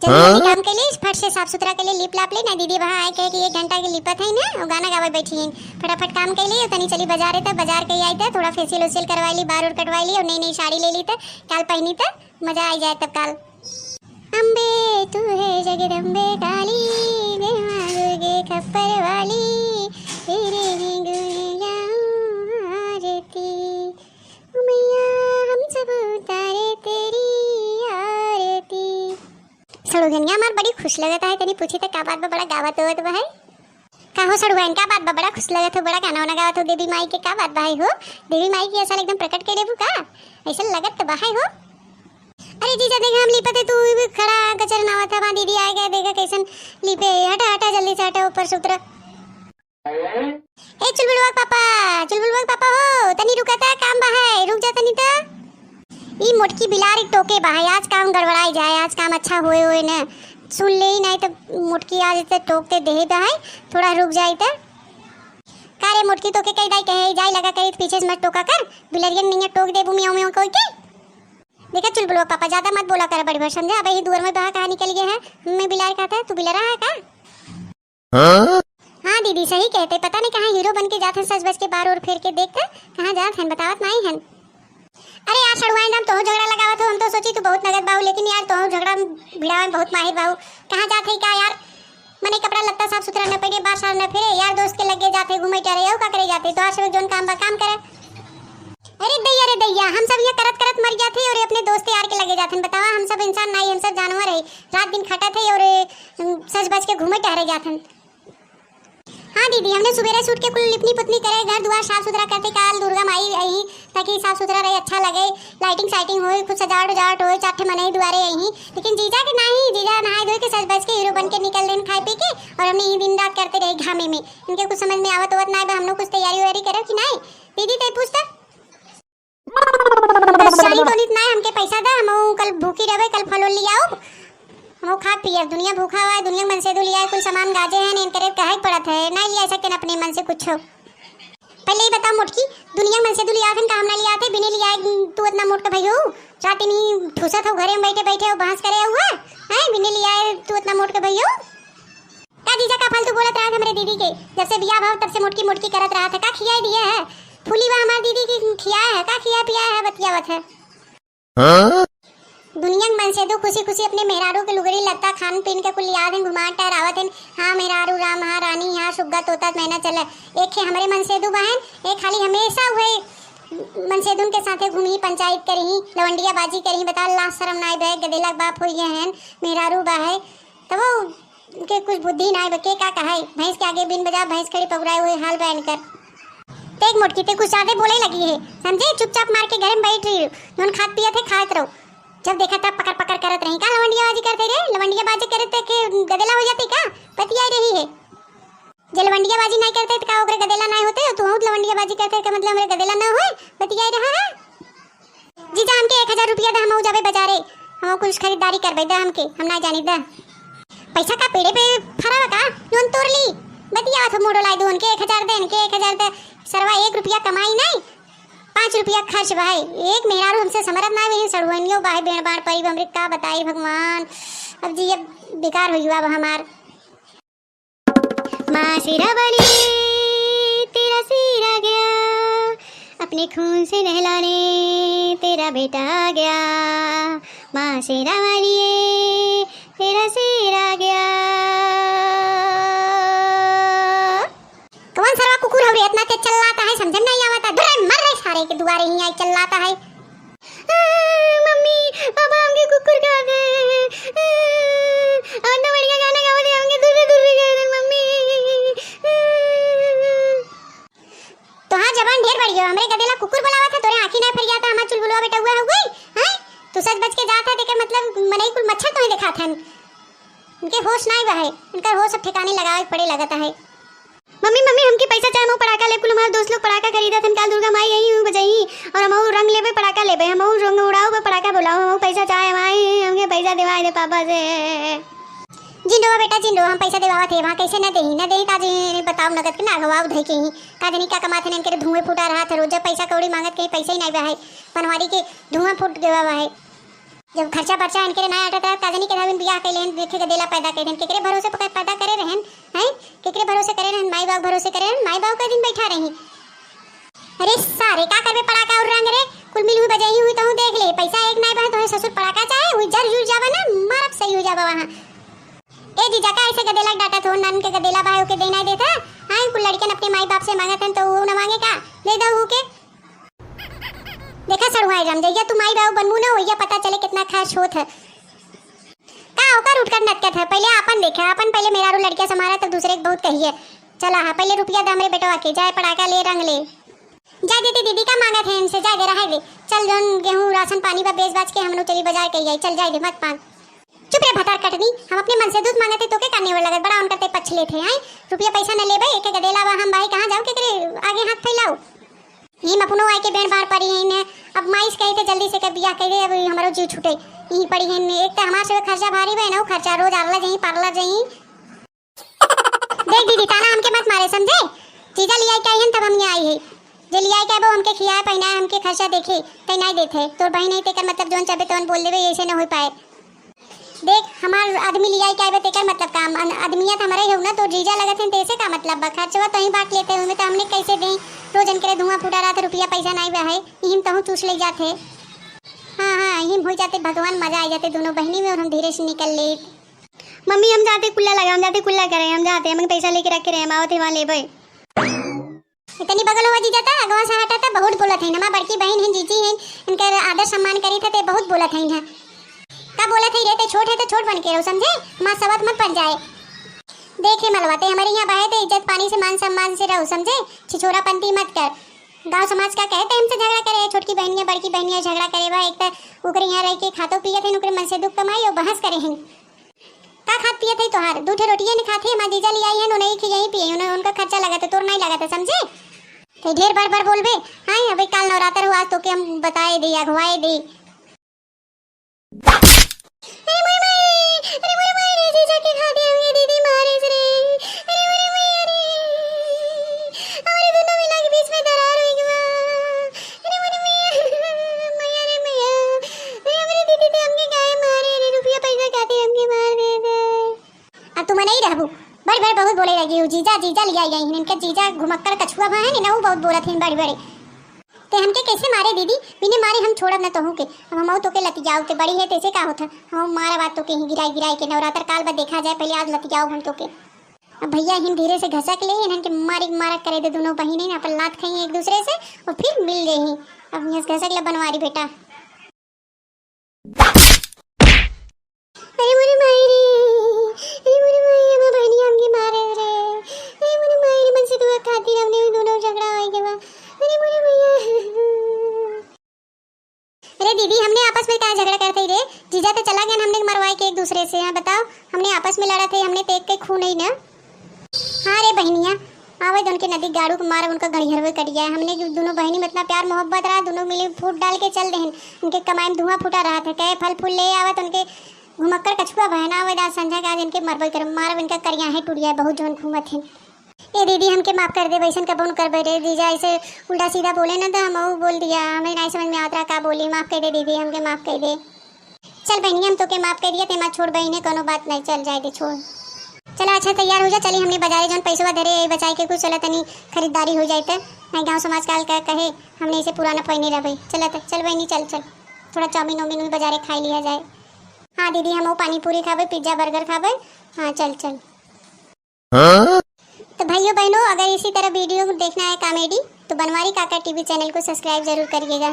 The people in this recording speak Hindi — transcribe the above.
जल्दी काम के लिए फट से साफ सुथरा के लिए लिप लाप ले ना दीदी वहां आए कहे कि 1 घंटा के लिपत है ना और गाना गावे बैठी हैं फटाफट काम के लिए तनी चली बाजार है बाजार के आई था थोड़ा फेशियल उसियल करवा ली बाल और कटवा ली और नई नई साड़ी ले ली था काल पहनी था मजा आ जाए तब काल अम्बे तू है जगदम्बे काली दुर्गे खप्पर वाली तेरे आरती मैया हम सब उतारे तेरी आरती सड़ुगनिया मार बड़ी खुश लगता है तनी पूछी तो का बात बड़ा गावत होत बा है का हो सड़ुगन का बात बड़ा खुश लगत हो बड़ा गाना वाना गावत हो देवी माई के का बात भाई हो देवी माई की ऐसा एकदम प्रकट कर देबू का ऐसा लगत तो बाहर हो अरे जीजा देखा हम लिपते तू भी खड़ा कचर नावा था वहां दीदी आ गए देखा कैसन लिपे हटा हटा जल्दी से हटा ऊपर से उतर ए चुलबुलवा पापा हो तनी रुका था काम बा है रुक जा तनी तो ई मोटकी बिलारी टोके बा आज काम गड़बड़ाई जाए आज काम अच्छा होए ना सुन ले ही नहीं तो मोटकी आज से टोकते दे बा है थोड़ा रुक जाए तो कारे मोटकी टोके कई दाई कहे जाए लगा करे पीछे से मत टोका कर बिलरियन नहीं टोक दे बुमियों में कोई के देखा चुलबुलवा पापा ज्यादा मत बोला कर बड़ी भाषा समझा भाई दूर में बाहर कहाँ निकल गया है मैं बिलार का था तू बिला रहा है का हाँ दीदी सही कहते पता नहीं कहाँ हीरो बन के जाते सज बज के बार और फेर के देखते कहाँ जाते हैं बतावत नहीं है अरे यार सड़ुआइन हम तो झगड़ा लगावत हो हम तो सोची तू बहुत नगद बाहू लेकिन यार तो झगड़ा भिड़ा में बहुत माहिर बाहू कहाँ जाते का यार मने कपड़ा लगता साफ सुथरा न पहने बाहर साफ न फिरे यार दोस्त के लगे जाते घूमे टरे यू का करे जाते तो आज जोन काम बा काम करे अरे दैया हम सब ये करत करत मर जाते और अपने दोस्त यार के लगे जाते बतावा हम सब इंसान नहीं हम सब जानवर है रात दिन खटा थे और सज बज के घूमे टहरे जाते हाँ दीदी हमने सुबेरे सूट के कुल लिपनी पुतनी करे घर दुआर साफ सुथरा करते काल दुर्गा माई आई ताकि साफ सुथरा रहे अच्छा लगे लाइटिंग साइटिंग होए कुछ सजावट वजावट होए चाटे मने दुआरे आई लेकिन जीजा के नहीं जीजा नहाए धोए के सज बज के हीरो बन के निकल देन खाए पी के और हमने ही दिन रात करते रहे घामे में इनके कुछ समझ में आवत होत नहीं हम लोग कुछ तैयारी वैयारी करे कि नहीं दीदी ते पूछता शादी तो नहीं हमके पैसा दा हम कल भूखी रहे कल फल ले आओ हम खा पिए दुनिया भूखा हुआ है दुनिया मन से लिया है कुल सामान गाजे हैं इन करे कहे पड़त है नहीं लिया सकते अपने मन से कुछ पहले ही बताओ मोटकी दुनिया मन से लिया थे काम ना लिया थे बिने लिया तू इतना मोट का भैया रात नहीं ठूसा था घर में बैठे बैठे बहस करे हुआ है बिने लिया तू इतना मोट का भैया का जीजा का फालतू बोलत रहा हमारे दीदी के जब से बियाह भाव तब से मोटकी मोटकी करत रहा था का खिया दिया है फूली बा हमारी दीदी की खिया है का खिया पिया है बतियावत है दुनिया मन से दो खुशी खुशी अपने मेहरारू के लुगड़ी लगता खान पीन के कुल याद है घुमा टहरावत है हाँ मेहरारू राम हाँ रानी यहाँ सुग्गा तोता महीना चले एक है हमारे मन से दो बहन एक खाली हमेशा हुए मन से दुन के साथे घूमी पंचायत करी लवंडिया बाजी करी बता ला शर्म नाई बे गदेला बाप हो गए हैं मेहरारू बा है तब वो के कुछ बुद्धि नाई बके का कहे भैंस के आगे बिन बजा भैंस खड़ी पकड़ाए हुए हाल बहन कर तेग मोटकी ते कुछ ज्यादा बोले लगी है समझे चुपचाप मार के घर में बैठ रही नोन खात पिया थे खात रहो जब देखा तब पकड़ पकड़ करत रही का लवंडिया बाजी करते रे लवंडिया बाजी करते के गदेला हो जाती का पतिया रही है जे लवंडिया बाजी नहीं करते का ओकरे गदेला नहीं होते तू बहुत लवंडिया बाजी करते का मतलब हमरे गदेला ना होए पतिया रहा है जीजा हमके 1000 रुपया दा हम जावे बाजारे हम कुछ खरीदारी करबे दा हमके हम ना जानी दा पैसा का पेड़े पे फरा का लोन तोड़ ली बतिया तो मोड़ो लाई दोन के 1000 देन के 1000 दे सरवा 1 रुपया कमाई नहीं 5 रुपया खर्च भाई एक मेहरारू हमसे समरत ना मेरी सड़वनियो भाई बेण बाण परी हमरे का बताई भगवान अब जी अब बेकार हो गया अब हमार माँ सिरा बली तेरा सिरा गया अपने खून से नहलाने तेरा बेटा आ गया माँ सिरा वाली तेरा सिरा गया कौन सरवा कुकुर हो रे इतना तेज चलाता है समझ नहीं आवता डरे मर रहे सारे के दुआरे ही आई चलाता है मम्मी पापा हमके कुकुर खा गए और तो बढ़िया गाना गाओ दे हमके दूर गए मम्मी तो हां जवान ढेर बढ़ गयो हमरे गदेला कुकुर बुलावा था तोरे आंखी ना फिर गया था हमार चुलबुलवा बेटा हुआ हो गई हैं तू सच बच के जाता देखे मतलब मनई कुल मच्छर तो ही देखा था इनके होश नहीं बा है इनका होश सब ठिकाने लगावे पड़े लगता है मम्मी हमके पैसा चाहे हम पटाखा ले कुल हमारे दोस्त लोग पटाखा खरीदा थन काल दुर्गा माई यही बजाई और हम रंग लेबे पटाखा लेबे हम रंग उड़ाओ बे पटाखा बुलाओ हम पैसा चाहे माई हमके पैसा दिवाए दे पापा से जिंदो बेटा जिंदो हम पैसा देवावा थे वहां कैसे न देही ताजे बताओ नगद के ना गवाव धई के ही काजनी का कमाथे न इनके धुएं फूटा रहा था रोज पैसा कौड़ी मांगत के पैसा ही नहीं बा है पनवारी के धुआं फूट गवा है जब खर्चा बर्चा इनके ना आटा था काजनी के धाबिन बियाह कैले हैं देखे गदेला पैदा करे केकरे भरोसे पैदा करे रहन हैं केकरे भरोसे करे रहन माई बाप भरोसे करे रहन माई बाप का दिन बैठा रही। अरे सारे का करबे पड़ाका और रंग रे कुल मिल हुई बजाई हुई तो देख ले पैसा एक नहीं बहे तो ससुर पड़ाका चाहे हुई जर जुर जावा ना मारब सही हो जावा वहां। ए जीजा का ऐसे गदेला डाटा थो नन के गदेला भाई के देना देता हां कुल लड़कन अपने माई बाप से मांगत हैं तो वो न मांगे का ले दो के देखा सड़ुआए जाम जइया तू माई बाप बनमू ना होइया पता चले कितना खर्च होत है का ओकर उठकर नटकत है पहले अपन देखे अपन पहले मेरा रू लड़कियां समारा तब दूसरे के बहुत कहिए चला हां पहले रुपया दे हमरे बेटवा के जाए पड़ाका ले रंग ले जा देती दीदी का मांगत है इनसे जा दे रहा है चल जोन गेहूं राशन पानी बा बेच बाच के हमनो चली बाजार के जाई चल जाए दे मत पान चुप रे भतार कटनी हम अपने मन से दूध मांगते तो के करने वाला लगत बड़ा उनका ते पछले थे हैं रुपया पैसा न लेबे एक गदेला बा हम भाई कहां जाओ के करे आगे हाथ फैलाओ ही अपनो आए के बेण बार पड़ी है ने अब माइस कहते जल्दी से के बियाह कह दे अब हमरो जी छूटे यही पड़ी है एक तो हमार से खर्चा भारी बे ना खर्चा रोज आरला जही पार्लर जही देख दीदी ताना हमके मत मारे समझे चीजा लिया के आई तब हम आई है जे लिया के वो हमके खियाए पहनाए हमके खर्चा देखे तै नहीं देथे तोर बहन नहीं तेकर मतलब जोन चाहे तोन बोल देबे ऐसे न हो पाए देख हमार आदमी लिया के आबे तेकर मतलब काम आदमियत हमारे हो ना तो जीजा लगत है तैसे का मतलब बा खर्चवा तो ही बांट लेते हुए तो हमने कैसे दें रोजन करे धुआं फूटा रहा था रुपया पैसा नहीं बहे हिम तो चूस ले जाते हाँ हाँ हिम हो जाते भगवान मजा आ जाते दोनों बहनी में और हम धीरे से निकल ले मम्मी हम जाते कुल्ला लगा हम जाते कुल्ला करें हम जाते हमें पैसा लेके रख के रहे माओ थे वहाँ ले भाई इतनी बगल हुआ जीजा था अगवा से हटा था बहुत बोला था ना बड़की बहन है जीजी है इनका आदर सम्मान करी थे बहुत बोला था इन्हें का बोला थे रहते छोट है तो छोट बन के रहो समझे माँ सवत मत बन जाए देखे मलवाते हमारे यहाँ बहे थे इज्जत पानी से मान सम्मान से रहो समझे छिछोरा पंती मत कर गांव समाज का कहते हमसे झगड़ा करे छोटकी बहनियां बड़की बहनियां झगड़ा करे बा एक तो ओकरे यहाँ रह के खातो पिए थे ओकरे मन से दुख कमाई और बहस करे हैं का खात पिए थे तोहार दूठे रोटियां नहीं खाते माँ जीजा ले आई है नहीं खियाई पिए उन्हें उनका खर्चा लगा था तोर नहीं लगा था समझे तो ढेर बार बोलबे हां अबे काल नवरात्र हुआ तो के हम बताए दे अगवाए दे अरे मोरे मारे जीजा के खा दे हमके दीदी मारे रे अरे मोरे मैया रे हमारे दोनों मिला के बीच में दरार हो गई अरे मोरे मैया रे मैया अरे हमारे दीदी ने हमके गाय मारे रे रुपया पैसा खाते हमके मार दे दे अब तुम नहीं रहबू बड़ी बहुत बोले लगी जीजा जीजा लिया गई इनके जीजा घुमक्कर कछुआ भाई है ना वो बहुत बोला थे बड़ी ते हमके कैसे मारे दीदी बिने मारे हम छोड़ब न तोहू के अब हम तो के लतियाओ ते बड़ी है तैसे का होता हम मारा बात तो के ही गिराई के नवरात्र काल बाद देखा जाए पहले आज लतियाओ हम तो के अब भैया हिम धीरे से घसक ले इनन के मारा करे दे दोनों बहिने ना अपन लात खाई एक दूसरे से और फिर मिल गई अब यस घसक ले बनवारी बेटा अरे मोरे माई रे अरे मोरे माई हम बहनी हमके मारे रे अरे मोरे माई रे मन से दुआ खाती हमने दोनों झगड़ा होई के बा अरे मोरे मैया अरे दीदी हमने आपस में क्या झगड़ा करते रे जीजा तो चला गया हमने मरवाए के एक दूसरे से हां बताओ हमने आपस में लड़ा थे हमने तेज के खून नहीं ना हां रे बहनियां आवे दोनों के नदी गाड़ू को मार उनका गड़ी हरवे कट गया हमने दोनों बहनी में इतना प्यार मोहब्बत रहा दोनों मिले फूट डाल के चल देहन उनके कमाई में धुआं फूटा रहा था कहे फल फूल ले आवत उनके घुमक्कर कछुआ बहना आवे दा संझा का आज इनके मरबे कर मार इनका करिया है टूट गया बहुत जोन घूमत है ए दीदी हमके माफ कर दे वैसन कबून कर बैठे जीजा ऐसे उल्टा सीधा बोले ना तो हम बोल दिया हमें नहीं समझ में आता का बोली माफ कर दे दीदी हमके माफ कर दे चल बहनी हम तो के माफ कर दिया ते मां छोड़ बहने कोनो बात नहीं चल जाए दे छोड़ चला अच्छा तैयार हो जा चली हमने बाजारे जोन पैसा धरे बचाई के कुछ चला तनी खरीदारी हो जाए नहीं गाँव समाज काल का कहे हमने इसे पुराना पहने रह भाई चला चल बहनी चल थोड़ा चाउमीन वाउमीन भी बाजारे खा लिया जाए हाँ दीदी हम वो पानी पूरी खावे पिज्जा बर्गर खावे हाँ चल तो भाइयों बहनों अगर इसी तरह वीडियो देखना है कॉमेडी तो बनवारी काका टीवी चैनल को सब्सक्राइब जरूर करिएगा।